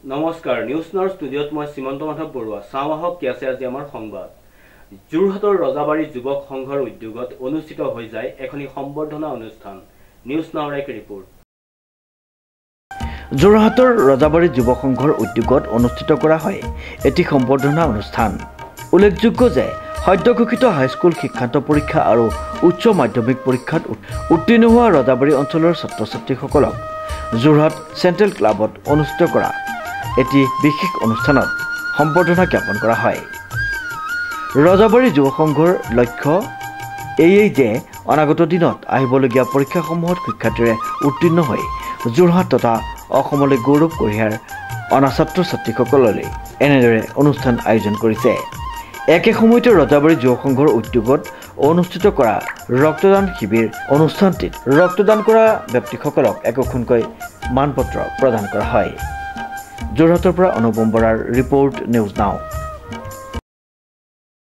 নমস্কাৰ নিউজ নাওৰ ষ্টুডিঅ'ত মই শ্ৰীমন্ত মাধৱ বৰুৱা চাওঁহক কি আছে আজি আমাৰ সংবাদ যোৰহাটৰ ৰজাবাৰী যুৱক সংঘৰ উদ্যোগত অনুষ্ঠিত হৈ যায় এখনি সম্বৰ্ধনা অনুষ্ঠান নিউজ নাওৰ এক ৰিপৰ্ট যোৰহাটৰ ৰজাবাৰী যুৱক সংঘৰ উদ্যোগত অনুষ্ঠিত কৰা হয় এটি সম্বৰ্ধনা অনুষ্ঠান উল্লেখযোগ্য যে সদ্য ঘোষিত হাইস্কুল শিক্ষান্ত পৰীক্ষা আৰু উচ্চ মাধ্যমিক পৰীক্ষাত উত্তীৰ্ণ হোৱা ৰজাবাৰী অঞ্চলৰ ছাত্ৰ-ছাত্ৰীসকলক যোৰহাট চেণ্ট্ৰেল ক্লাবত অনুষ্ঠিত কৰা এটি বিশেষ অনুষ্ঠানত সম্বৰ্ধনা জ্ঞাপন কৰা হয় ৰজাবাৰী যুৱ সংঘৰ লক্ষ্য এই যে অনাগত দিনত আহিবলগীয়া পৰীক্ষাসমূহত শিক্ষাৰ্থীৰে উত্তীৰ্ণ হৈ যোৰহাট তথা অসমলৈ গৌৰৱ কঢ়িয়াৰ অনা ছাত্ৰ-ছাত্ৰীসকললৈ এনেদৰে অনুষ্ঠান আয়োজন কৰিছে একে সময়তে ৰজাবাৰী যুৱ সংঘৰ উদ্যোগত অনুষ্ঠিত কৰা ৰক্তদান শিবিৰ অনুষ্ঠানটিত ৰক্তদান কৰা ব্যক্তিসকলক একোখনকৈ মানপত্ৰ প্ৰদান কৰা হয় যোৰহাটৰ পৰা অনুপম বৰাৰ ৰিপৰ্ট নিউজ নাও